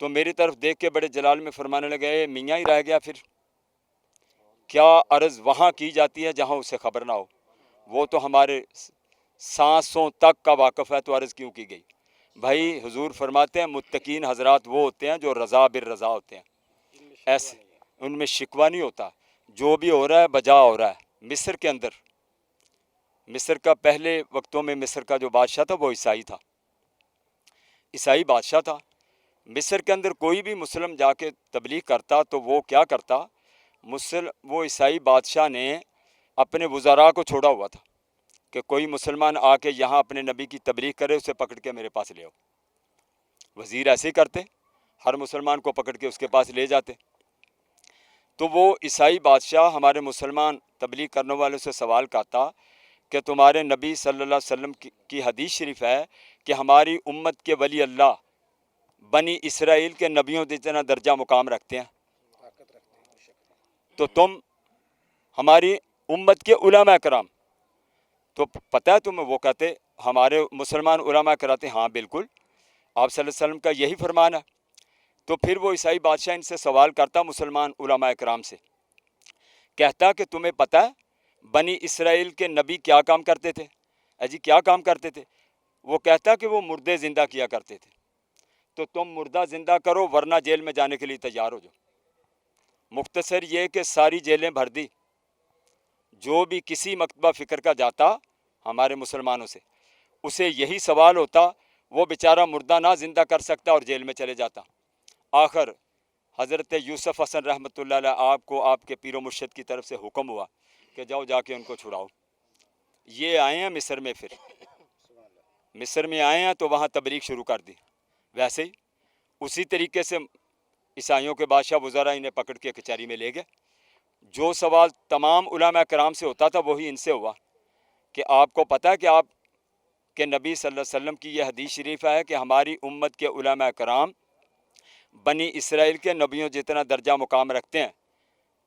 تو میری طرف دیکھ کے بڑے جلال میں فرمانے لگے اے میاں ہی رہ گیا پھر، کیا عرض وہاں کی جاتی ہے جہاں اسے خبر نہ ہو؟ وہ تو ہمارے سانسوں تک کا واقف ہے، تو عرض کیوں کی گئی؟ بھائی حضور فرماتے ہیں متقین حضرات وہ ہوتے ہیں جو رضا بالرضا ہوتے ہیں، ایسے ان میں شکوہ نہیں ہوتا، جو بھی ہو رہا ہے بجا ہو رہا ہے۔ مصر کے اندر، مصر کا پہلے وقتوں میں مصر کا جو بادشاہ تھا وہ عیسائی تھا، عیسائی بادشاہ تھا۔ مصر کے اندر کوئی بھی مسلم جا کے تبلیغ کرتا تو وہ کیا کرتا، وہ عیسائی بادشاہ نے اپنے وزراء کو چھوڑا ہوا تھا کہ کوئی مسلمان آ کے یہاں اپنے نبی کی تبلیغ کرے، اسے پکڑ کے میرے پاس لے آؤ۔ وزیر ایسے ہی کرتے، ہر مسلمان کو پکڑ کے اس کے پاس لے جاتے۔ تو وہ عیسائی بادشاہ ہمارے مسلمان تبلیغ کرنے والوں سے سوال کرتا کہ تمہارے نبی صلی اللہ علیہ وسلم کی حدیث شریف ہے کہ ہماری امت کے ولی اللہ بنی اسرائیل کے نبیوں جتنا درجہ مقام رکھتے ہیں، تو تم ہماری امت کے علماء کرام، تو پتہ ہے تمہیں؟ وہ کہتے ہمارے مسلمان علماء کراتے ہاں بالکل آپ صلی اللہ علیہ وسلم کا یہی فرمان ہے۔ تو پھر وہ عیسائی بادشاہ ان سے سوال کرتا مسلمان علماء کرام سے، کہتا کہ تمہیں پتہ ہے بنی اسرائیل کے نبی کیا کام کرتے تھے؟ جی کیا کام کرتے تھے؟ وہ کہتا کہ وہ مردے زندہ کیا کرتے تھے، تو تم مردہ زندہ کرو ورنہ جیل میں جانے کے لیے تیار ہو جاؤ۔ مختصر یہ کہ ساری جیلیں بھر دی، جو بھی کسی مکتبہ فکر کا جاتا ہمارے مسلمانوں سے، اسے یہی سوال ہوتا، وہ بیچارہ مردہ نہ زندہ کر سکتا اور جیل میں چلے جاتا۔ آخر حضرت یوسف حسن رحمۃ اللہ علیہ آپ کو آپ کے پیر و مرشد کی طرف سے حکم ہوا کہ جاؤ جا کے ان کو چھڑاؤ۔ یہ آئے ہیں مصر میں، پھر مصر میں آئے ہیں تو وہاں تبلیغ شروع کر دی۔ ویسے ہی اسی طریقے سے عیسائیوں کے بادشاہ وزراء انہیں پکڑ کے کچہری میں لے گئے۔ جو سوال تمام علماء کرام سے ہوتا تھا وہی ان سے ہوا کہ آپ کو پتہ ہے کہ آپ کے نبی صلی اللہ علیہ وسلم کی یہ حدیث شریف ہے کہ ہماری امت کے علماء کرام بنی اسرائیل کے نبیوں جتنا درجہ مقام رکھتے ہیں؟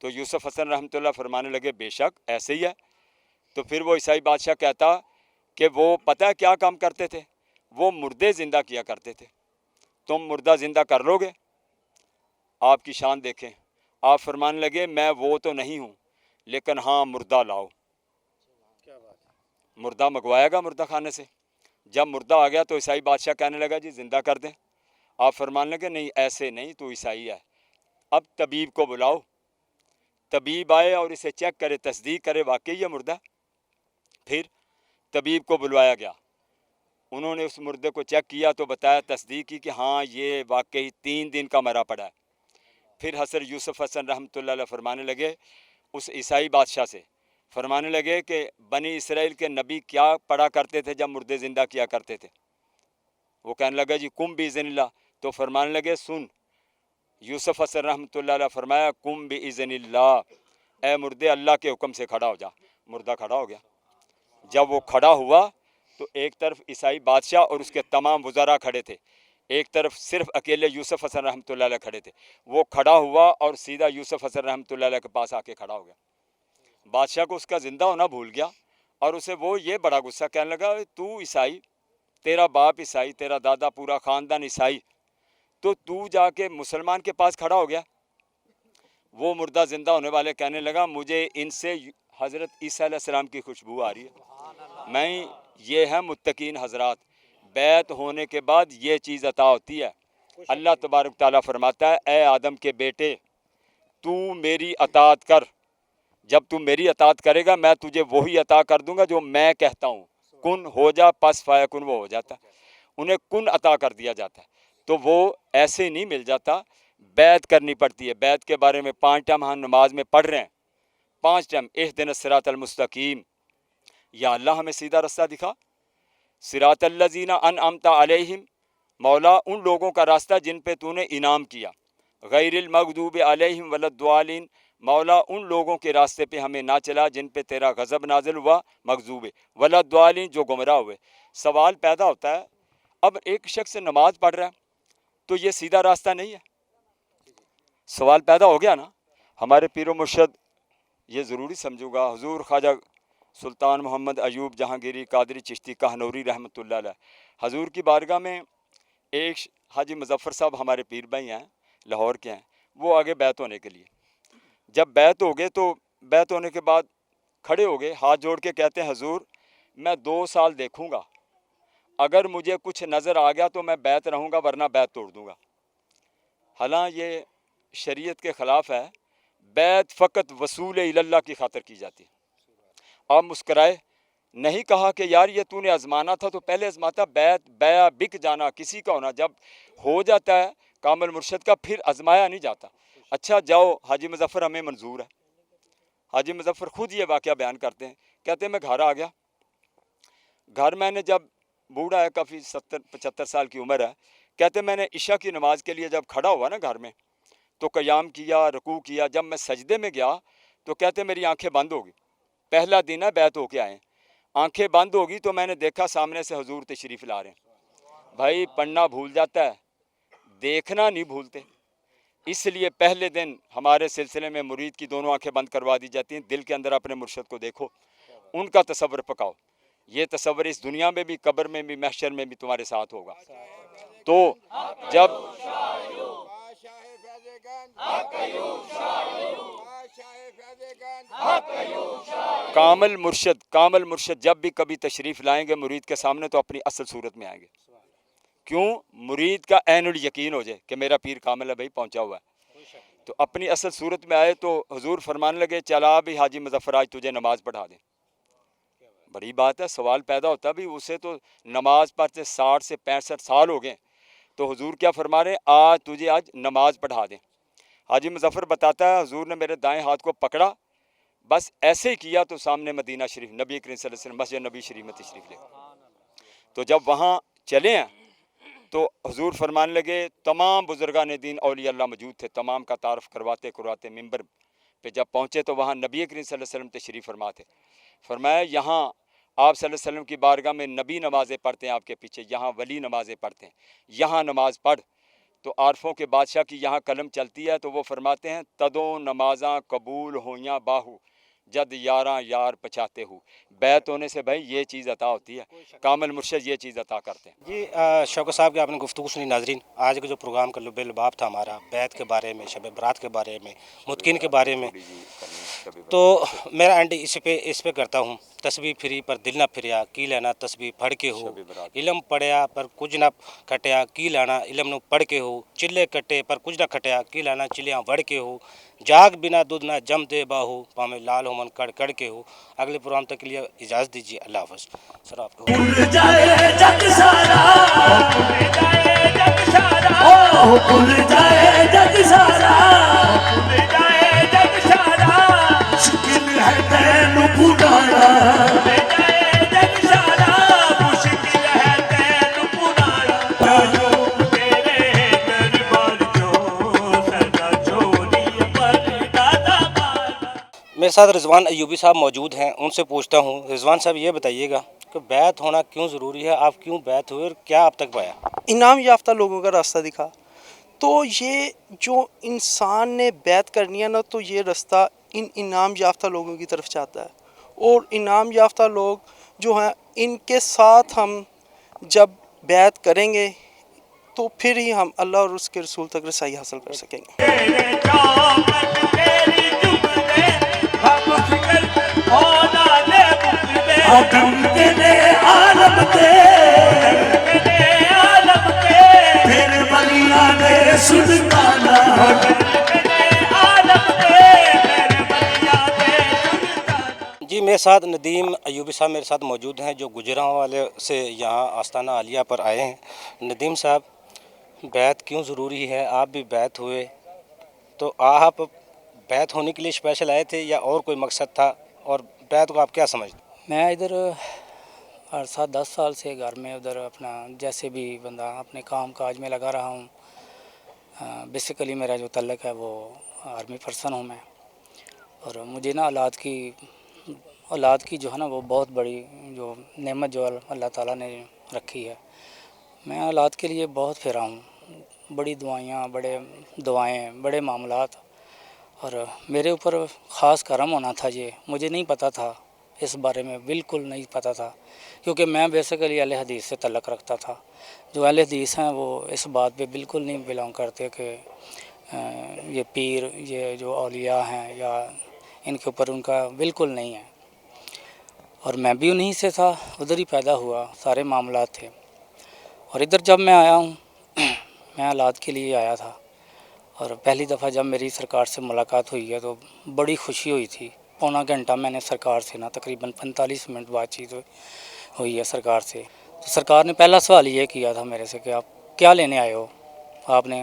تو یوسف حسن رحمۃ اللہ فرمانے لگے بے شک ایسے ہی ہے۔ تو پھر وہ عیسائی بادشاہ کہتا کہ وہ پتہ ہے کیا کام کرتے تھے؟ وہ مردے زندہ کیا کرتے تھے، تم مردہ زندہ کر لو گے؟ آپ کی شان دیکھیں، آپ فرمانے لگے میں وہ تو نہیں ہوں لیکن ہاں مردہ لاؤ۔ مردہ منگوایا گا مردہ خانے سے، جب مردہ آ گیا تو عیسائی بادشاہ کہنے لگا جی زندہ کر دیں۔ آپ فرمانے لگے نہیں ایسے نہیں، تو عیسائی ہے، اب طبیب کو بلاؤ۔ طبیب آئے اور اسے چیک کرے، تصدیق کرے واقعی یہ مردہ۔ پھر طبیب کو بلوایا گیا، انہوں نے اس مردے کو چیک کیا تو بتایا، تصدیق کی کہ ہاں یہ واقعی 3 دن کا مرا پڑا ہے۔ پھر حضرت یوسف حسن رحمۃ اللہ علیہ فرمانے لگے اس عیسائی بادشاہ سے، فرمانے لگے کہ بنی اسرائیل کے نبی کیا پڑھا کرتے تھے جب مردے زندہ کیا کرتے تھے؟ وہ کہنے لگا جی کم بِإِذْنِ اللہ۔ تو فرمانے لگے سن، یوسف حسن رحمۃ اللہ علیہ فرمایا کم بِإِذْنِ اللہ، اے مردے اللہ کے حکم سے کھڑا ہو جا۔ مردہ کھڑا ہو گیا۔ جب وہ کھڑا ہوا تو ایک طرف عیسائی بادشاہ اور اس کے تمام وزراء کھڑے تھے، ایک طرف صرف اکیلے یوسف حسن رحمۃ اللہ علیہ کھڑے تھے۔ وہ کھڑا ہوا اور سیدھا یوسف حسن رحمۃ اللہ علیہ کے پاس آ کے کھڑا ہو گیا۔ بادشاہ کو اس کا زندہ ہونا بھول گیا اور اسے وہ یہ بڑا غصہ، کہنے لگا تو عیسائی، تیرا باپ عیسائی، تیرا دادا پورا خاندان عیسائی، تو جا کے مسلمان کے پاس کھڑا ہو گیا۔ وہ مردہ زندہ ہونے والے کہنے لگا مجھے ان سے حضرت عیسیٰ علیہ السلام کی خوشبو آ رہی ہے، میں یہ ہے متقین حضرات، بیعت ہونے کے بعد یہ چیز عطا ہوتی ہے۔ اللہ تبارک تعالیٰ فرماتا ہے اے آدم کے بیٹے تو میری اطاعت کر، جب تو میری اطاعت کرے گا میں تجھے وہی عطا کر دوں گا جو میں کہتا ہوں، کن ہو جا پس فیکن وہ ہو جاتا ہے، انہیں کن عطا کر دیا جاتا ہے۔ تو وہ ایسے نہیں مل جاتا، بیعت کرنی پڑتی ہے۔ بیعت کے بارے میں 5 ٹائم ہم نماز میں پڑھ رہے ہیں، 5 ٹائم اہدنا الصراط المستقیم، یا اللہ ہمیں سیدھا رستہ دکھا۔ صراط الذین انعمت علیہم، مولا ان لوگوں کا راستہ جن پہ تو نے انعام کیا، غیر المغضوب علیہم ولا الضالین، مولا ان لوگوں کے راستے پہ ہمیں نہ چلا جن پہ تیرا غضب نازل ہوا، مغضوب ولا الضالین جو گمراہ ہوئے۔ سوال پیدا ہوتا ہے اب ایک شخص نماز پڑھ رہا ہے تو یہ سیدھا راستہ نہیں ہے؟ سوال پیدا ہو گیا نا۔ ہمارے پیر و مرشد یہ ضروری سمجھو گا، حضور خواجہ سلطان محمد ایوب جہانگیری قادری چشتی کہنوری رحمۃ اللہ علیہ، حضور کی بارگاہ میں ایک حاجی مظفر صاحب ہمارے پیر بھائی ہیں، لاہور کے ہیں، وہ آگے بیعت ہونے کے لیے، جب بیعت ہو گئے تو بیعت ہونے کے بعد کھڑے ہو گئے، ہاتھ جوڑ کے کہتے ہیں حضور میں 2 سال دیکھوں گا، اگر مجھے کچھ نظر آ گیا تو میں بیعت رہوں گا ورنہ بیعت توڑ دوں گا۔ حالانکہ یہ شریعت کے خلاف ہے، بیعت فقط وصول اللہ کی خاطر کی جاتی ہے۔ آپ مسکرائے، نہیں کہا کہ یار یہ تو نے آزمانا تھا تو پہلے آزماتا، بیعت بیع بک جانا کسی کا ہونا جب ہو جاتا ہے کامل مرشد کا پھر آزمایا نہیں جاتا۔ اچھا جاؤ حاجی مظفر ہمیں منظور ہے۔ حاجی مظفر خود یہ واقعہ بیان کرتے ہیں، کہتے ہیں میں گھر آ گیا، گھر میں نے جب بوڑھا ہے کافی 70-75 سال کی عمر ہے، کہتے ہیں میں نے عشاء کی نماز کے لیے جب کھڑا ہوا نا گھر میں تو قیام کیا، رکوع کیا، جب میں سجدے میں گیا تو کہتے ہیں میری آنکھیں بند ہو گئی، پہلا دن ہے بیعت ہو کے آئے ہیں، آنکھیں بند ہوگی تو میں نے دیکھا سامنے سے حضور تشریف لا رہے ہیں۔ بھائی پڑھنا بھول جاتا ہے، دیکھنا نہیں بھولتے، اس لیے پہلے دن ہمارے سلسلے میں مرید کی دونوں آنکھیں بند کروا دی جاتی ہیں، دل کے اندر اپنے مرشد کو دیکھو، ان کا تصور پکاؤ، یہ تصور اس دنیا میں بھی، قبر میں بھی، محشر میں بھی تمہارے ساتھ ہوگا۔ تو جب کامل مرشد جب بھی کبھی تشریف لائیں گے مرید کے سامنے تو اپنی اصل صورت میں آئیں گے، کیوں؟ مرید کا عین الیقین ہو جائے کہ میرا پیر کامل ہے، بھائی پہنچا ہوا ہے، تو اپنی اصل صورت میں آئے تو حضور فرمانے لگے چلا بھی حاجی مظفر آج تجھے نماز پڑھا دیں۔ بڑی بات ہے، سوال پیدا ہوتا بھی اسے تو نماز پڑھتے 60 سے 65 سال ہو گئے، تو حضور کیا فرما رہے ہیں آج نماز پڑھا دیں۔ حاجی مظفر بتاتا ہے حضور نے میرے دائیں ہاتھ کو پکڑا، بس ایسے ہی کیا تو سامنے مدینہ شریف، نبی کریم صلی اللہ علیہ وسلم مسجد نبی شریف میں تشریف لے گئے۔ تو جب وہاں چلے ہیں تو حضور فرمانے لگے تمام بزرگان دین اولیاء اللہ موجود تھے، تمام کا تعارف کرواتے ممبر پہ جب پہنچے تو وہاں نبی کریم صلی اللہ علیہ وسلم تشریف فرما تھے، فرمایا یہاں آپ صلی اللہ علیہ وسلم کی بارگاہ میں نبی نمازیں پڑھتے ہیں آپ کے پیچھے، یہاں ولی نمازیں پڑھتے ہیں، یہاں نماز پڑھ۔ تو عارفوں کے بادشاہ کی یہاں قلم چلتی ہے تو وہ فرماتے ہیں تدوں نمازاں قبول ہویاں باہو جد یاراں یار پچھاتے ہو، بیعت ہونے سے بھائی یہ چیز عطا ہوتی ہے، کامل مرشد یہ چیز عطا کرتے ہیں۔ جی شوکت صاحب کی آپ نے گفتگو سنی۔ ناظرین آج کا جو پروگرام کا لب لباب تھا ہمارا بیعت کے بارے میں، شب برات کے بارے میں، متقین کے بارے میں، تو میرا اینڈ اس پہ کرتا ہوں۔ تسبیح پھری پر دل نہ پھریا کی لینا تسبیح پڑھ کے ہو، علم پڑھیا پر کچھ نہ کھٹیا کی لانا علم نو پڑھ کے ہو، چلے کٹے پر کچھ نہ کھٹیا کی لانا چلیاں وڑھ کے ہو، جاگ بنا دودھ نہ جم دے باہو پامے لال ہو من کڑ کڑ کے ہو۔ اگلے پروگرام تک کے لیے اجازت دیجیے، اللہ حافظ۔ سر آپ کو بھول جائے جگ سارا، بھول جائے جگ سارا، بھول جائے جگ سارا، بھول جائے جگ سارا، مشکل ہے تینو بھلانا، بھول جائے جگ سارا، مشکل ہے تینو بھلانا، جو تیرے دربار جو سدا چوری پر دادا بانا۔ میرے ساتھ رضوان ایوبی صاحب موجود ہیں، ان سے پوچھتا ہوں رضوان صاحب یہ بتائیے گا کہ بیعت ہونا کیوں ضروری ہے، آپ کیوں بیعت ہوئے اور کیا آپ تک پایا؟ انعام یافتہ لوگوں کا راستہ دکھا، تو یہ جو انسان نے بیعت کرنی ہے نا تو یہ راستہ ان انعام یافتہ لوگوں کی طرف جاتا ہے، اور انعام یافتہ لوگ جو ہیں ان کے ساتھ ہم جب بیعت کریں گے تو پھر ہی ہم اللہ اور اس کے رسول تک رسائی حاصل کر سکیں گے۔ تیرے چاکن تیری جملے ہم فکر ہونا لے مقدے، آدم تیرے عالم تے، تیرے عالم تے، تیرے ولیاں نے سلطانا، تیرے عالم تے، تیرے ولیاں نے سلطانا۔ جی میرے ساتھ ندیم ایوبی صاحب میرے ساتھ موجود ہیں جو گجراں والے سے یہاں آستانہ عالیہ پر آئے ہیں۔ ندیم صاحب بیعت کیوں ضروری ہے؟ آپ بھی بیعت ہوئے، تو آپ بیعت ہونے کے لیے اسپیشل آئے تھے یا اور کوئی مقصد تھا، اور بیعت کو آپ کیا سمجھتے ہیں؟ میں ادھر عرصہ 10 سال سے گھر میں ادھر اپنا جیسے بھی بندہ اپنے کام کاج میں لگا رہا ہوں۔ بیسیکلی میرا جو تعلق ہے وہ آرمی پرسن ہوں میں، اور مجھے نا اولاد کی جو ہے نا وہ بہت بڑی جو نعمت جو اللہ تعالیٰ نے رکھی ہے، میں اولاد کے لیے بہت پھرا ہوں، بڑی دعائیں بڑے معاملات، اور میرے اوپر خاص کرم ہونا تھا، یہ مجھے نہیں پتہ تھا اس بارے میں بالکل نہیں پتہ تھا، کیونکہ میں بیسیکلی اہل حدیث سے تعلق رکھتا تھا۔ جو اہل حدیث ہیں وہ اس بات پہ بالکل نہیں بلانگ کرتے کہ یہ پیر، یہ جو اولیاء ہیں یا ان کے اوپر ان کا بالکل نہیں ہے، اور میں بھی انہی سے تھا، ادھر ہی پیدا ہوا، سارے معاملات تھے۔ اور ادھر جب میں آیا ہوں میں اولاد کے لیے آیا تھا، اور پہلی دفعہ جب میری سرکار سے ملاقات ہوئی ہے تو بڑی خوشی ہوئی تھی۔ پونا گھنٹہ میں نے سرکار سے نا تقریباً 45 منٹ بات چیت ہوئی ہے سرکار سے۔ تو سرکار نے پہلا سوال یہ کیا تھا میرے سے کہ آپ کیا لینے آئے ہو، آپ نے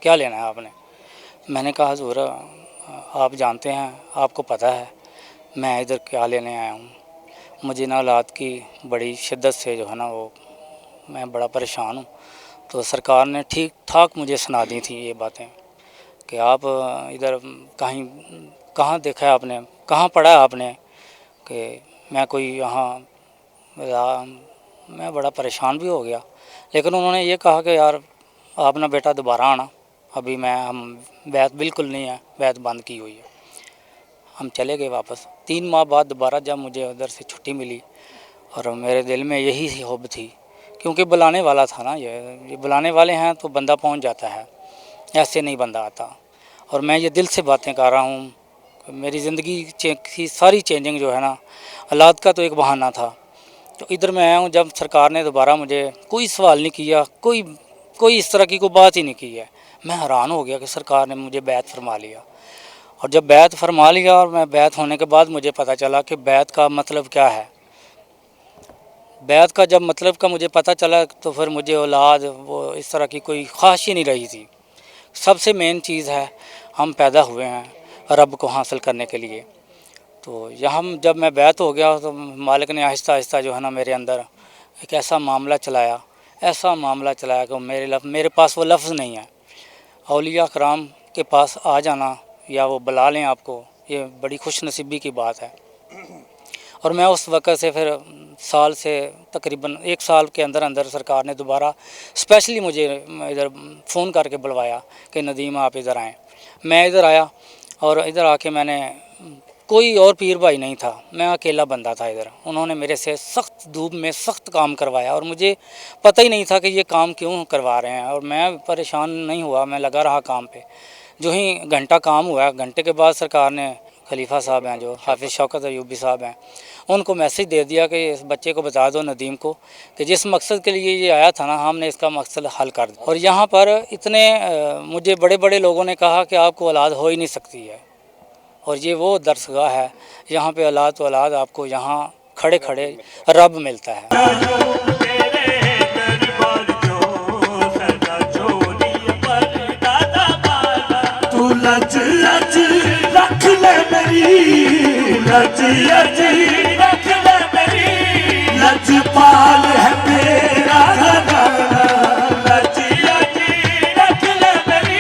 کیا لینا ہے آپ نے؟ میں نے کہا حضور آپ جانتے ہیں، آپ کو پتہ ہے میں ادھر کیا لینے آیا ہوں، مجھے نا اولاد کی بڑی شدت سے جو ہے نا وہ میں بڑا پریشان ہوں۔ تو سرکار نے ٹھیک ٹھاک مجھے سنا دی تھیں یہ باتیں کہ آپ ادھر کہاں دیکھا ہے آپ نے، کہاں پڑھا ہے آپ نے کہ میں کوئی یہاں میں بڑا پریشان بھی ہو گیا۔ لیکن انہوں نے یہ کہا کہ یار آپ نا بیٹا دوبارہ آنا، ابھی ہم بیعت بالکل نہیں ہے، بیعت بند کی ہوئی ہے۔ ہم چلے گئے واپس 3 ماہ بعد دوبارہ جب مجھے ادھر سے چھٹی ملی، اور میرے دل میں یہی حب تھی، کیونکہ بلانے والا تھا نا، یہ بلانے والے ہیں تو بندہ پہنچ جاتا ہے، ایسے نہیں بندہ آتا۔ اور میں یہ دل سے باتیں کر رہا ہوں کہ میری زندگی کی ساری چینجنگ جو ہے نا، اولاد کا تو ایک بہانہ تھا۔ تو ادھر میں آیا ہوں جب سرکار نے دوبارہ مجھے کوئی سوال نہیں کیا، کوئی اس طرح کی کوئی بات ہی نہیں کی ہے، میں حیران ہو گیا کہ سرکار نے مجھے بیعت فرما لیا۔ اور جب بیعت فرما لیا اور میں بیعت ہونے کے بعد مجھے پتہ چلا کہ بیعت کا مطلب کیا ہے۔ بیعت کا جب مطلب کا مجھے پتہ چلا تو پھر مجھے اولاد وہ اس طرح کی کوئی خواہش ہی نہیں رہی تھی۔ سب سے مین چیز ہے ہم پیدا ہوئے ہیں رب کو حاصل کرنے کے لیے۔ تو یہاں جب میں بیعت ہو گیا تو مالک نے آہستہ آہستہ جو ہے نا میرے اندر ایک ایسا معاملہ چلایا کہ میرے پاس وہ لفظ نہیں ہے۔ اولیاء کرام کے پاس آ جانا یا وہ بلا لیں آپ کو، یہ بڑی خوش نصیبی کی بات ہے۔ اور میں اس وقت سے پھر سال سے تقریباً 1 سال کے اندر سرکار نے دوبارہ اسپیشلی مجھے ادھر فون کر کے بلوایا کہ ندیم آپ ادھر آئیں۔ میں ادھر آیا، اور ادھر آ کے میں نے کوئی اور پیر بھائی نہیں تھا، میں اکیلا بندہ تھا ادھر۔ انہوں نے میرے سے سخت دھوپ میں سخت کام کروایا، اور مجھے پتہ ہی نہیں تھا کہ یہ کام کیوں کروا رہے ہیں، اور میں پریشان نہیں ہوا، میں لگا رہا کام پہ۔ جو ہی گھنٹہ کام ہوا، گھنٹے کے بعد سرکار نے خلیفہ صاحب ہیں جو حافظ شوکت ایوبی صاحب ہیں، ان کو میسج دے دیا کہ اس بچے کو بتا دو ندیم کو کہ جس مقصد کے لیے یہ آیا تھا نا، ہم نے اس کا مقصد حل کر دیا۔ اور یہاں پر اتنے مجھے بڑے بڑے لوگوں نے کہا کہ آپ کو اولاد ہو ہی نہیں سکتی ہے، اور یہ وہ درسگاہ ہے یہاں پہ اولاد تو اولاد آپ کو یہاں کھڑے کھڑے رب ملتا ہے۔ تیرے دربار جو سدا چوری پر دادا بالا، تو لج لج رکھ لے میری، لج لج رکھ لے میری، لج پال ہے میرا گھرانا، لج لج رکھ لے میری،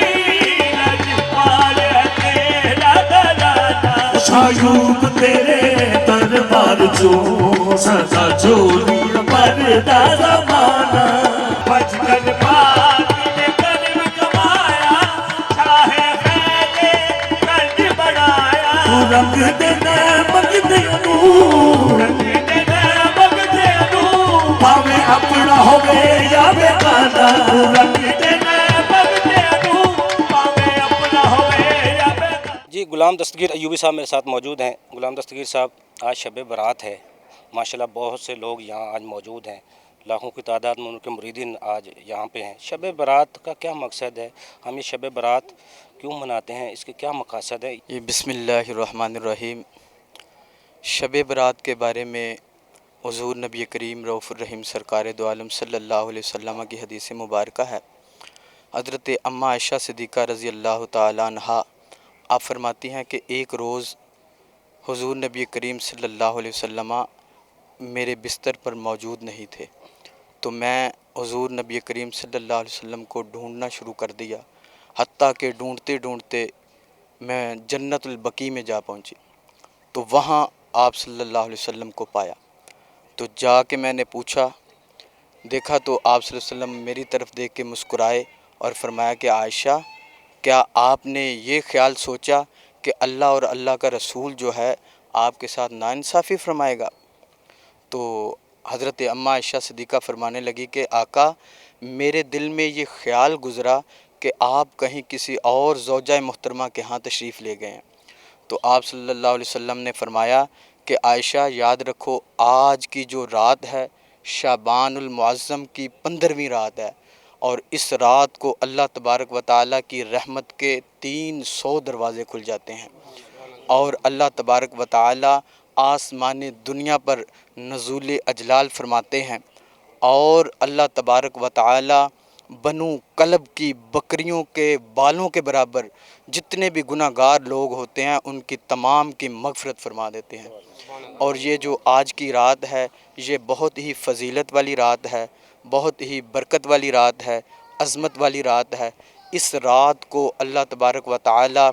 لج پال ہے میرا گھرانا۔ شایوب تیرے دربار جو سدا چوری پر دادا بالا، بچپن پاک نے کرم کمایا، چاہے خیلے قرض بڑھایا، رنگ دینا منگتے انو، رنگ دینا منگتے انو، بھاوے اپنا ہوگے یا بیگانہ، رنگ دینا منگتے انو، بھاوے اپنا ہوگے یا بیگانہ۔ جی غلام دستگیر ایوبی صاحب میرے ساتھ موجود ہیں۔ غلام دستگیر صاحب، آج شب برات ہے، ماشاءاللہ بہت سے لوگ یہاں آج موجود ہیں، لاکھوں کی تعداد میں ان کے مریدین آج یہاں پہ ہیں۔ شب برات کا کیا مقصد ہے؟ ہم یہ شب برات کیوں مناتے ہیں؟ اس کے کیا مقاصد ہے؟ یہ بسم اللہ الرحمن الرحیم۔ شب برات کے بارے میں حضور نبی کریم رؤوف الرحیم سرکار دو عالم صلی اللہ علیہ وسلم کی حدیث مبارکہ ہے۔ حضرت اماں عائشہ صدیقہ رضی اللہ تعالیٰ عنہا آپ فرماتی ہیں کہ ایک روز حضور نبی کریم صلی اللہ علیہ وسلم میرے بستر پر موجود نہیں تھے، تو میں حضور نبی کریم صلی اللہ علیہ وسلم کو ڈھونڈنا شروع کر دیا، حتیٰ کہ ڈھونڈتے ڈھونڈتے میں جنت البقیع میں جا پہنچی، تو وہاں آپ صلی اللہ علیہ وسلم کو پایا۔ تو جا کے میں نے پوچھا، دیکھا تو آپ صلی اللہ علیہ وسلم میری طرف دیکھ کے مسکرائے اور فرمایا کہ عائشہ، کیا آپ نے یہ خیال سوچا کہ اللہ اور اللہ کا رسول جو ہے آپ کے ساتھ ناانصافی فرمائے گا؟ تو حضرت اماں عائشہ صدیقہ فرمانے لگی کہ آقا میرے دل میں یہ خیال گزرا کہ آپ کہیں کسی اور زوجہ محترمہ کے ہاں تشریف لے گئے ہیں۔ تو آپ صلی اللہ علیہ وسلم نے فرمایا کہ عائشہ یاد رکھو، آج کی جو رات ہے شعبان المعظم کی 15ویں رات ہے، اور اس رات کو اللہ تبارک و تعالیٰ کی رحمت کے 300 دروازے کھل جاتے ہیں، اور اللہ تبارک و تعالیٰ آسمان دنیا پر نزول اجلال فرماتے ہیں، اور اللہ تبارک و تعالیٰ بنو کلب کی بکریوں کے بالوں کے برابر جتنے بھی گناہ گار لوگ ہوتے ہیں ان کی تمام کی مغفرت فرما دیتے ہیں۔ اور یہ جو آج کی رات ہے یہ بہت ہی فضیلت والی رات ہے، بہت ہی برکت والی رات ہے، عظمت والی رات ہے۔ اس رات کو اللہ تبارک و تعالیٰ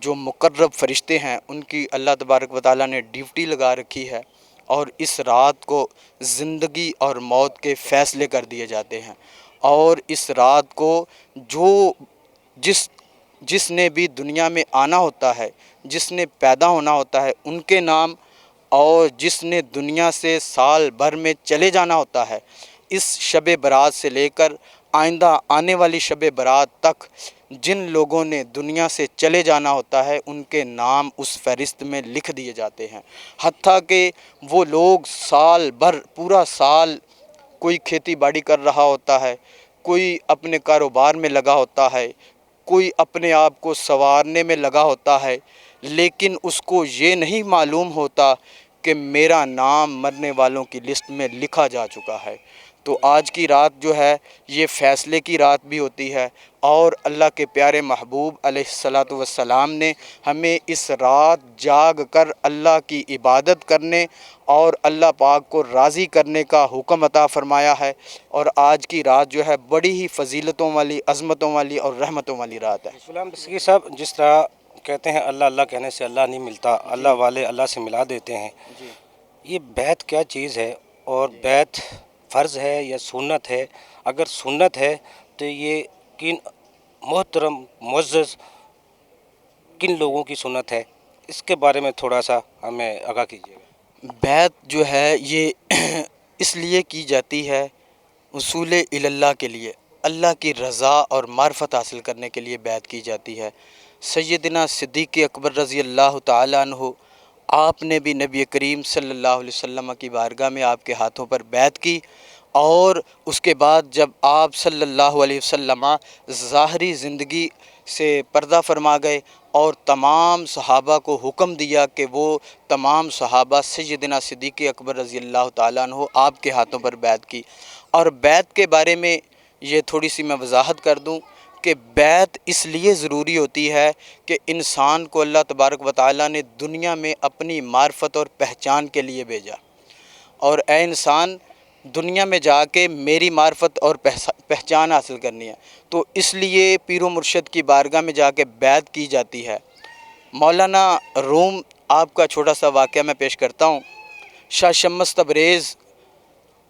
جو مقرب فرشتے ہیں ان کی اللہ تبارک و تعالیٰ نے ڈیوٹی لگا رکھی ہے، اور اس رات کو زندگی اور موت کے فیصلے کر دیے جاتے ہیں، اور اس رات کو جس نے بھی دنیا میں آنا ہوتا ہے، جس نے پیدا ہونا ہوتا ہے ان کے نام، اور جس نے دنیا سے سال بھر میں چلے جانا ہوتا ہے، اس شب برات سے لے کر آئندہ آنے والی شب برات تک جن لوگوں نے دنیا سے چلے جانا ہوتا ہے ان کے نام اس فہرست میں لکھ دیے جاتے ہیں۔ حتیٰ کہ وہ لوگ سال بھر پورا سال کوئی کھیتی باڑی کر رہا ہوتا ہے، کوئی اپنے کاروبار میں لگا ہوتا ہے، کوئی اپنے آپ کو سنوارنے میں لگا ہوتا ہے، لیکن اس کو یہ نہیں معلوم ہوتا کہ میرا نام مرنے والوں کی لسٹ میں لکھا جا چکا ہے۔ تو آج کی رات جو ہے یہ فیصلے کی رات بھی ہوتی ہے، اور اللہ کے پیارے محبوب علیہ الصلاۃ والسلام نے ہمیں اس رات جاگ کر اللہ کی عبادت کرنے اور اللہ پاک کو راضی کرنے کا حکم عطا فرمایا ہے، اور آج کی رات جو ہے بڑی ہی فضیلتوں والی، عظمتوں والی اور رحمتوں والی رات ہے۔ غلام دستگیر صاحب، جس طرح کہتے ہیں اللہ اللہ کہنے سے اللہ نہیں ملتا، اللہ والے اللہ سے ملا دیتے ہیں، یہ بیعت کیا چیز ہے، اور بیعت فرض ہے یا سنت ہے؟ اگر سنت ہے تو یہ کن محترم معزز کن لوگوں کی سنت ہے، اس کے بارے میں تھوڑا سا ہمیں آگاہ کیجیے گا۔ بیعت جو ہے یہ اس لیے کی جاتی ہے اصول اللہ کے لیے، اللہ کی رضا اور معرفت حاصل کرنے کے لیے بیعت کی جاتی ہے۔ سیدنا صدیق اکبر رضی اللہ تعالیٰ عنہ، آپ نے بھی نبی کریم صلی اللہ علیہ وسلم کی بارگاہ میں آپ کے ہاتھوں پر بیعت کی، اور اس کے بعد جب آپ صلی اللہ علیہ وسلم ظاہری زندگی سے پردہ فرما گئے اور تمام صحابہ کو حکم دیا کہ وہ تمام صحابہ سیدنا صدیق اکبر رضی اللہ تعالیٰ عنہ آپ کے ہاتھوں پر بیعت کی۔ اور بیعت کے بارے میں یہ تھوڑی سی میں وضاحت کر دوں کہ بیعت اس لیے ضروری ہوتی ہے کہ انسان کو اللہ تبارک و تعالیٰ نے دنیا میں اپنی معرفت اور پہچان کے لیے بھیجا، اور اے انسان دنیا میں جا کے میری معرفت اور پہچان حاصل کرنی ہے، تو اس لیے پیر و مرشد کی بارگاہ میں جا کے بیعت کی جاتی ہے۔ مولانا روم، آپ کا چھوٹا سا واقعہ میں پیش کرتا ہوں۔ شاہ شمس تبریز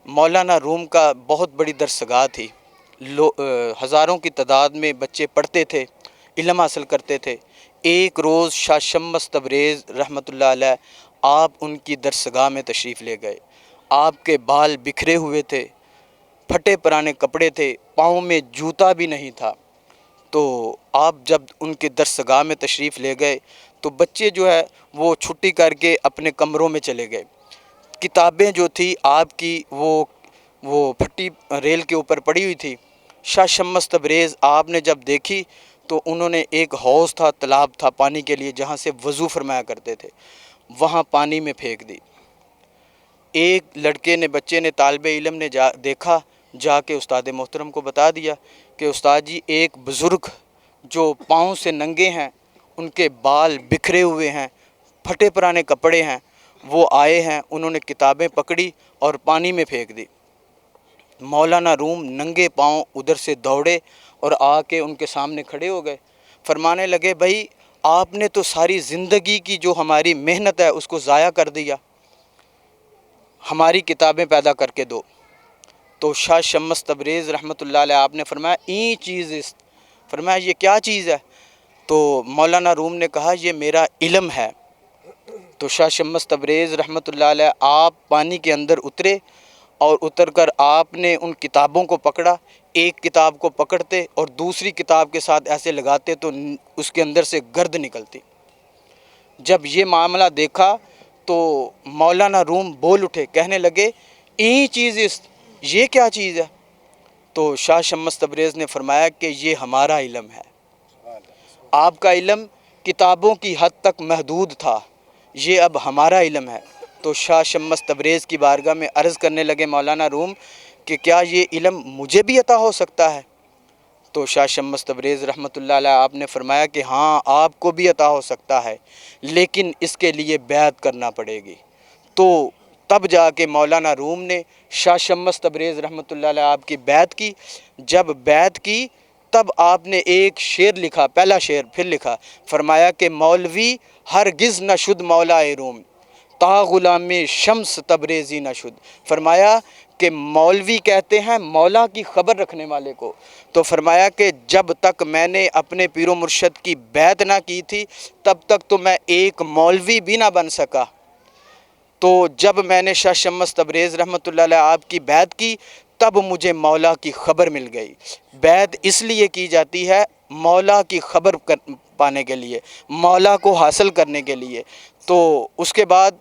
مولانا روم کا بہت بڑی درسگاہ تھی، ہزاروں کی تعداد میں بچے پڑھتے تھے، علم حاصل کرتے تھے۔ ایک روز شاہ شمس تبریز رحمۃ اللہ علیہ آپ ان کی درسگاہ میں تشریف لے گئے۔ آپ کے بال بکھرے ہوئے تھے، پھٹے پرانے کپڑے تھے، پاؤں میں جوتا بھی نہیں تھا۔ تو آپ جب ان کے درسگاہ میں تشریف لے گئے تو بچے جو ہے وہ چھٹی کر کے اپنے کمروں میں چلے گئے۔ کتابیں جو تھی آپ کی وہ پھٹی ریل کے اوپر پڑی ہوئی تھی۔ شاہ شمس تبریز آپ نے جب دیکھی تو انہوں نے ایک حوض تھا، تالاب تھا پانی کے لیے جہاں سے وضو فرمایا کرتے تھے، وہاں پانی میں پھینک دی۔ ایک لڑکے نے، بچے نے، طالب علم نے دیکھا، جا کے استاد محترم کو بتا دیا کہ استاد جی ایک بزرگ جو پاؤں سے ننگے ہیں، ان کے بال بکھرے ہوئے ہیں، پھٹے پرانے کپڑے ہیں، وہ آئے ہیں، انہوں نے کتابیں پکڑی اور پانی میں پھینک دی۔ مولانا روم ننگے پاؤں ادھر سے دوڑے اور آ کے ان کے سامنے کھڑے ہو گئے، فرمانے لگے بھائی آپ نے تو ساری زندگی کی جو ہماری محنت ہے اس کو ضائع کر دیا، ہماری کتابیں پیدا کر کے دو۔ تو شاہ شمس تبریز رحمۃ اللہ علیہ آپ نے فرمایا این چیز فرمایا یہ کیا چیز ہے؟ تو مولانا روم نے کہا یہ میرا علم ہے۔ تو شاہ شمس تبریز رحمۃ اللہ علیہ آپ پانی کے اندر اترے اور اتر کر آپ نے ان کتابوں کو پکڑا، ایک کتاب کو پکڑتے اور دوسری کتاب کے ساتھ ایسے لگاتے تو اس کے اندر سے گرد نکلتی۔ جب یہ معاملہ دیکھا تو مولانا روم بول اٹھے، کہنے لگے این چیز یہ کیا چیز ہے؟ تو شاہ شمس تبریز نے فرمایا کہ یہ ہمارا علم ہے، آپ کا علم کتابوں کی حد تک محدود تھا، یہ اب ہمارا علم ہے۔ تو شاہ شمس تبریز کی بارگاہ میں عرض کرنے لگے مولانا روم کہ کیا یہ علم مجھے بھی عطا ہو سکتا ہے؟ تو شاہ شمس تبریز رحمۃ اللہ علیہ آپ نے فرمایا کہ ہاں آپ کو بھی عطا ہو سکتا ہے، لیکن اس کے لیے بیعت کرنا پڑے گی۔ تو تب جا کے مولانا روم نے شاہ شمس تبریز رحمۃ اللہ علیہ آپ کی بیعت کی۔ جب بیعت کی تب آپ نے ایک شعر لکھا، پہلا شعر پھر لکھا، فرمایا کہ مولوی ہرگز نہ شد مولا روم، تا غلام شمس تبریزی نہ شد۔ فرمایا کہ مولوی کہتے ہیں مولا کی خبر رکھنے والے کو، تو فرمایا کہ جب تک میں نے اپنے پیر و مرشد کی بیعت نہ کی تھی تب تک تو میں ایک مولوی بھی نہ بن سکا۔ تو جب میں نے شاہ شمس تبریز رحمۃ اللہ علیہ آپ کی بیعت کی تب مجھے مولا کی خبر مل گئی۔ بیعت اس لیے کی جاتی ہے مولا کی خبر پانے کے لیے، مولا کو حاصل کرنے کے لیے۔ تو اس کے بعد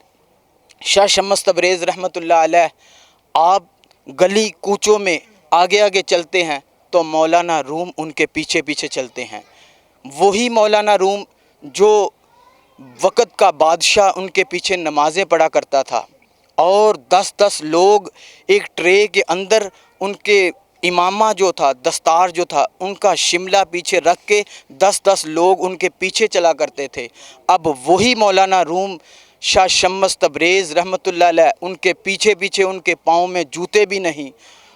شاہ شمس تبریز رحمۃ اللہ علیہ آپ گلی کوچوں میں آگے آگے چلتے ہیں تو مولانا روم ان کے پیچھے پیچھے چلتے ہیں۔ وہی مولانا روم جو وقت کا بادشاہ ان کے پیچھے نمازیں پڑھا کرتا تھا، اور 10 لوگ ایک ٹرے کے اندر ان کے امامہ جو تھا، دستار جو تھا، ان کا شملہ پیچھے رکھ کے 10 لوگ ان کے پیچھے چلا کرتے تھے۔ اب وہی مولانا روم شاہ شمس تبریز رحمۃ اللہ علیہ ان کے پیچھے پیچھے، ان کے پاؤں میں جوتے بھی نہیں،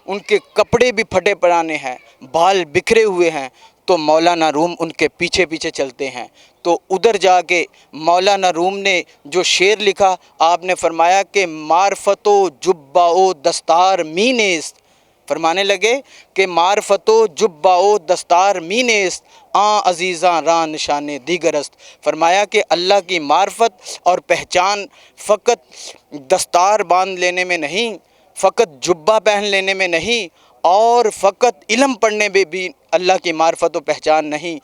ان کے کپڑے بھی پھٹے پرانے ہیں، بال بکھرے ہوئے ہیں، تو مولانا روم ان کے پیچھے پیچھے چلتے ہیں۔ تو ادھر جا کے مولانا روم نے جو شعر لکھا، آپ نے فرمایا کہ معرفت و جبہ و دستار می نیست، فرمانے لگے کہ معرفت و جبہ و دستار می نیست، آن عزیزاں راں نشان دیگر است۔ فرمایا کہ اللہ کی معرفت اور پہچان فقط دستار باندھ لینے میں نہیں، فقط جبہ پہن لینے میں نہیں، اور فقط علم پڑھنے میں بھی اللہ کی معرفت و پہچان نہیں۔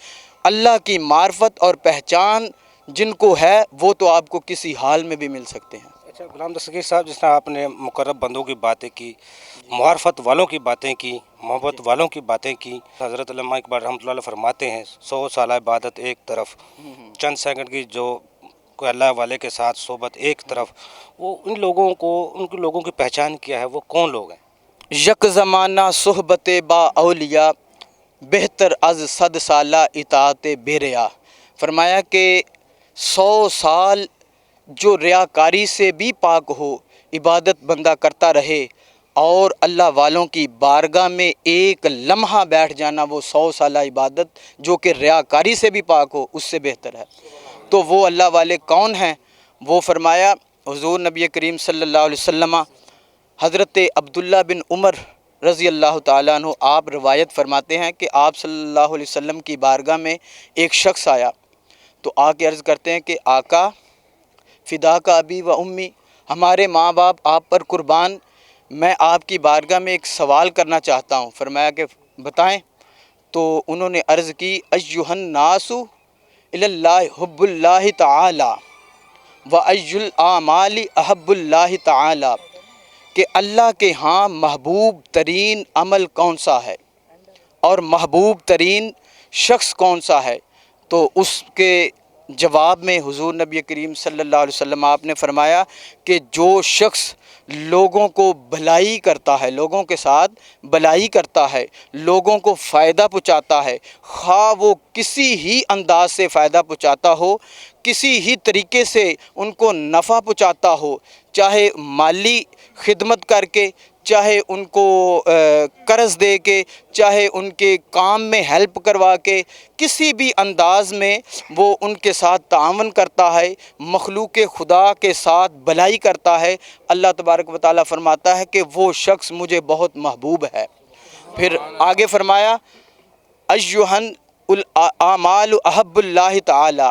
اللہ کی معرفت اور پہچان جن کو ہے وہ تو آپ کو کسی حال میں بھی مل سکتے ہیں۔ اچھا غلام دستگیر صاحب، جس طرح آپ نے مقرب بندوں کی باتیں کی، معرفت والوں کی باتیں کی، محبت والوں کی باتیں کی، حضرت علامہ اقبال رحمۃ اللہ علیہ فرماتے ہیں 100 سالہ عبادت ایک طرف، چند سیکنڈ کی جو کوئی اللہ والے کے ساتھ صحبت ایک طرف، وہ ان لوگوں کی پہچان کیا ہے؟ وہ کون لوگ ہیں؟ یک زمانہ صحبت با اولیاء، بہتر از 100 سالہ اطاعت بے ریا۔ فرمایا کہ 100 سال جو ریاکاری سے بھی پاک ہو، عبادت بندہ کرتا رہے، اور اللہ والوں کی بارگاہ میں ایک لمحہ بیٹھ جانا، وہ 100 سالہ عبادت جو کہ ریاکاری سے بھی پاک ہو، اس سے بہتر ہے۔ تو وہ اللہ والے کون ہیں؟ وہ فرمایا حضور نبی کریم صلی اللہ علیہ وسلم، حضرت عبداللہ بن عمر رضی اللہ تعالیٰ عنہ آپ روایت فرماتے ہیں کہ آپ صلی اللہ علیہ وسلم کی بارگاہ میں ایک شخص آیا تو آ کے عرض کرتے ہیں کہ آقا فدا کا ابی و امی، ہمارے ماں باپ آپ پر قربان، میں آپ کی بارگاہ میں ایک سوال کرنا چاہتا ہوں۔ فرمایا کہ بتائیں۔ تو انہوں نے عرض کی ایھا الناس الی اللہ حب اللہ تعالی و ای الاعمال احب اللہ تعالی، کہ اللہ کے ہاں محبوب ترین عمل کون سا ہے اور محبوب ترین شخص کون سا ہے؟ تو اس کے جواب میں حضور نبی کریم صلی اللہ علیہ وسلم آپ نے فرمایا کہ جو شخص لوگوں کو بھلائی کرتا ہے، لوگوں کے ساتھ بھلائی کرتا ہے، لوگوں کو فائدہ پہنچاتا ہے، خواہ وہ کسی ہی انداز سے فائدہ پہنچاتا ہو، کسی ہی طریقے سے ان کو نفع پہنچاتا ہو، چاہے مالی خدمت کر کے، چاہے ان کو قرض دے کے، چاہے ان کے کام میں ہیلپ کروا کے، کسی بھی انداز میں وہ ان کے ساتھ تعاون کرتا ہے، مخلوق خدا کے ساتھ بھلائی کرتا ہے، اللہ تبارک و تعالیٰ فرماتا ہے کہ وہ شخص مجھے بہت محبوب ہے۔ پھر آگے فرمایا ایھا الاعمال احب اللہ تعالی،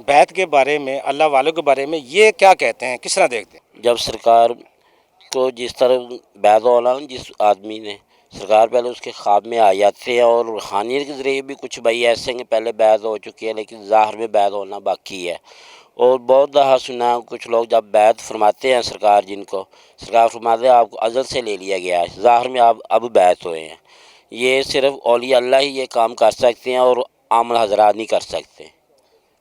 بیت کے بارے میں، اللہ والوں کے بارے میں یہ کیا کہتے ہیں، کس طرح دیکھتے ہیں؟ جب سرکار کو جس طرح بیت ہونا، جس آدمی نے سرکار پہلے اس کے خواب میں آ جاتے ہیں، اور روحانیت کے ذریعے بھی کچھ بھائی ایسے ہیں کہ پہلے بیت ہو چکی ہے لیکن ظاہر میں بیت ہونا باقی ہے۔ اور بہت دفعہ سنا ہے کچھ لوگ جب بیت فرماتے ہیں سرکار، جن کو سرکار فرماتے ہیں آپ کو ازل سے لے لیا گیا ہے، ظاہر میں آپ اب بیت ہوئے ہیں۔ یہ صرف اولیاء اللہ ہی یہ کام کر سکتے ہیں اور عام حضرات نہیں کر سکتے۔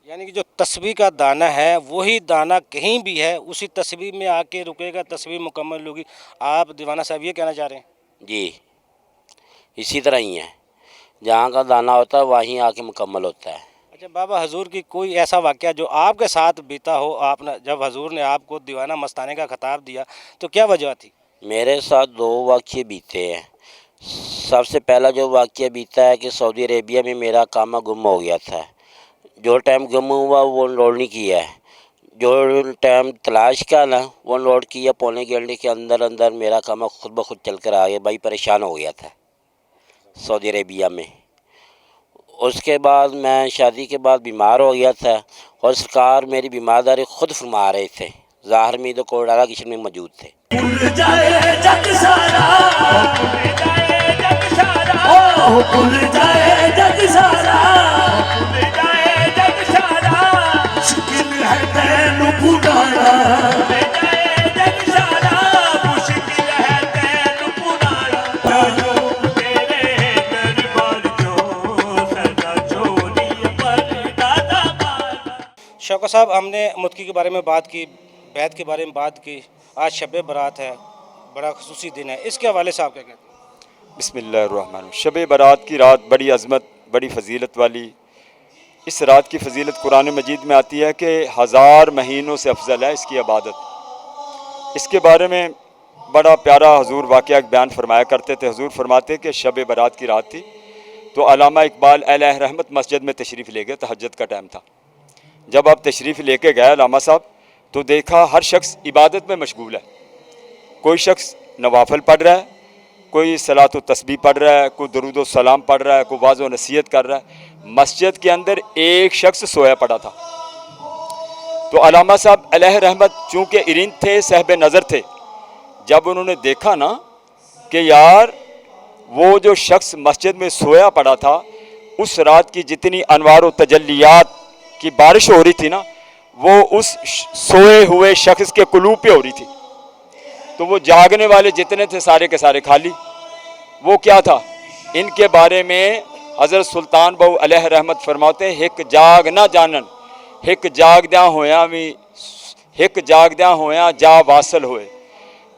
یعنی کہ جو تسبیح کا دانہ ہے وہی دانہ کہیں بھی ہے اسی تسبیح میں آ کے رکے گا، تسبیح مکمل ہوگی۔ آپ دیوانہ صاحب یہ کہنا چاہ رہے ہیں؟ جی اسی طرح ہی ہے، جہاں کا دانہ ہوتا ہے وہیں آ کے مکمل ہوتا ہے۔ اچھا بابا، حضور کی کوئی ایسا واقعہ جو آپ کے ساتھ بیتا ہو، آپ نے جب حضور نے آپ کو دیوانہ مستانے کا خطاب دیا تو کیا وجہ تھی؟ میرے ساتھ 2 واقعے بیتے ہیں۔ سب سے پہلا جو واقعہ بیتا ہے کہ سعودی عربیہ میں میرا کامہ گم ہو گیا تھا۔ جو ٹائم گم ہوا وہ لوڈ نہیں کیا ہے، جو ٹائم تلاش کا نا وہ لوڈ کیا، پونے گھنٹے کے اندر اندر میرا کامہ خود بخود چل کر آ گیا۔ بھائی پریشان ہو گیا تھا سعودی عربیہ میں۔ اس کے بعد میں شادی کے بعد بیمار ہو گیا تھا، اور سرکار میری بیمارداری خود فرما رہے تھے، ظاہر میں تو کوڑارا کچن میں موجود تھے۔ بھول جائے جگ سارا، بھول جائے جگ سارا، بھول جائے جگ سارا، بھول جائے جگ سارا، مشکل ہے تینوں بھلانا، بھول جائے جگ سارا، مشکل ہے تینوں بھلانا، جو تیرے دربار جو سدا چوری پر دادا بانا۔ شوکت صاحب، ہم نے متقی کے بارے میں بات کی، بیت کے بارے میں بات کی، آج شب برات ہے، بڑا خصوصی دن ہے، اس کے حوالے سے آپ کیا کہتے ہیں؟ بسم اللہ الرحمن الرحیم۔ شب برات کی رات بڑی عظمت، بڑی فضیلت والی۔ اس رات کی فضیلت قرآن مجید میں آتی ہے کہ 1000 مہینوں سے افضل ہے اس کی عبادت۔ اس کے بارے میں بڑا پیارا حضور واقعہ بیان فرمایا کرتے تھے۔ حضور فرماتے کہ شب برات کی رات تھی تو علامہ اقبال الہ رحمت مسجد میں تشریف لے گئے، تہجد کا ٹائم تھا۔ جب آپ تشریف لے کے گئے علامہ صاحب تو دیکھا ہر شخص عبادت میں مشغول ہے۔ کوئی شخص نوافل پڑھ رہا ہے، کوئی صلاۃ و تسبیح پڑھ رہا ہے، کوئی درود و سلام پڑھ رہا ہے، کوئی واعظ و نصیحت کر رہا ہے۔ مسجد کے اندر ایک شخص سویا پڑا تھا۔ تو علامہ صاحب علیہ رحمت چونکہ ارند تھے، صاحب نظر تھے، جب انہوں نے دیکھا نا کہ یار وہ جو شخص مسجد میں سویا پڑا تھا، اس رات کی جتنی انوار و تجلیات کی بارش ہو رہی تھی نا، وہ اس سوئے ہوئے شخص کے قلوب پہ ہو رہی تھی، تو وہ جاگنے والے جتنے تھے سارے کے سارے خالی۔ وہ کیا تھا؟ ان کے بارے میں حضرت سلطان بہو علیہ رحمت فرماتے ہیں، ہک جاگ نہ جانن، ہک جاگدیاں ہویاں بھی، ہک جاگدیاں ہویاں جا واصل ہوئے۔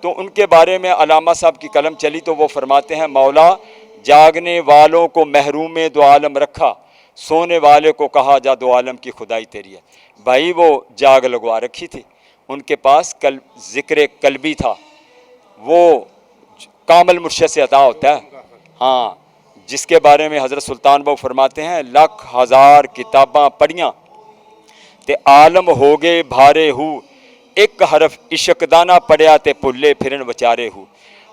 تو ان کے بارے میں علامہ صاحب کی قلم چلی تو وہ فرماتے ہیں، مولا جاگنے والوں کو محروم دو عالم رکھا، سونے والے کو کہا جا دو عالم کی خدائی تیری ہے۔ بھائی وہ جاگ لگوا رکھی تھی، ان کے پاس ذکر قلبی تھا، وہ کامل مرشد سے عطا ہوتا ہے۔ ہاں، جس کے بارے میں حضرت سلطان بہو فرماتے ہیں، 1,00,000 کتاباں پڑھیاں تے عالم ہو گئے بھارے ہو، ایک حرف عشق دانہ پڑھیا تے پھلے پھرن بچارے ہو۔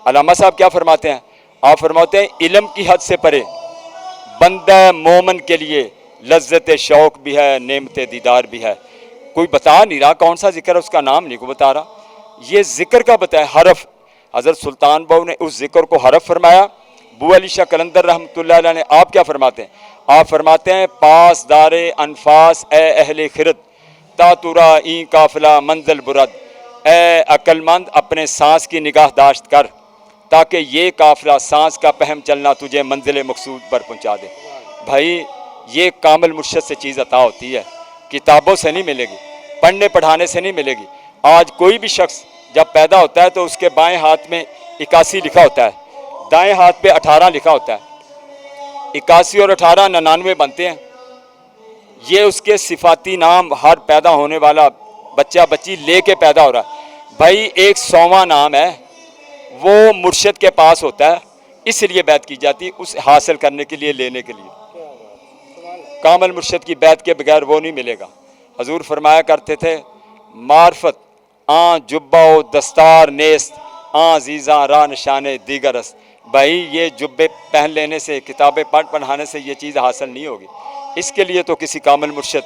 علامہ صاحب کیا فرماتے ہیں؟ آپ فرماتے ہیں علم کی حد سے پرے بندہ مومن کے لیے لذت شوق بھی ہے، نعمت دیدار بھی ہے۔ کوئی بتا نہیں رہا کون سا ذکر ہے، اس کا نام نہیں کو بتا رہا، یہ ذکر کا بتایا حرف۔ حضرت سلطان بہو نے اس ذکر کو حرف فرمایا۔ بو علی شاہ قلندر رحمۃ اللہ علیہ نے آپ کیا فرماتے ہیں؟ آپ فرماتے ہیں، پاس دار انفاس اے اہل خرد، تا ترا این قافلہ منزل برد، اے عقل مند اپنے سانس کی نگاہ داشت کر تاکہ یہ قافلہ سانس کا پہم چلنا تجھے منزل مقصود پر پہنچا دے۔ بھائی یہ کامل مرشد سے چیز عطا ہوتی ہے، کتابوں سے نہیں ملے گی، پڑھنے پڑھانے سے نہیں ملے گی۔ آج کوئی بھی شخص جب پیدا ہوتا ہے تو اس کے بائیں ہاتھ میں 81 لکھا ہوتا ہے، دائیں ہاتھ پہ 18 لکھا ہوتا ہے۔ 81 اور 18 99 بنتے ہیں۔ یہ اس کے صفاتی نام ہر پیدا ہونے والا بچہ بچی لے کے پیدا ہو رہا ہے۔ بھائی ایک 100واں نام ہے، وہ مرشد کے پاس ہوتا ہے، اس لیے بیعت کی جاتی ہے، اس حاصل کرنے کے لیے، لینے کے لیے۔ کامل مرشد کی بیعت کے بغیر وہ نہیں ملے گا۔ حضور فرمایا کرتے تھے، معرفت آن جبہ و دستار نیست، آن عزیزاں راہ نشانے دیگر است۔ بھائی یہ جبے پہن لینے سے، کتابیں پڑھانے سے یہ چیز حاصل نہیں ہوگی، اس کے لیے تو کسی کامل مرشد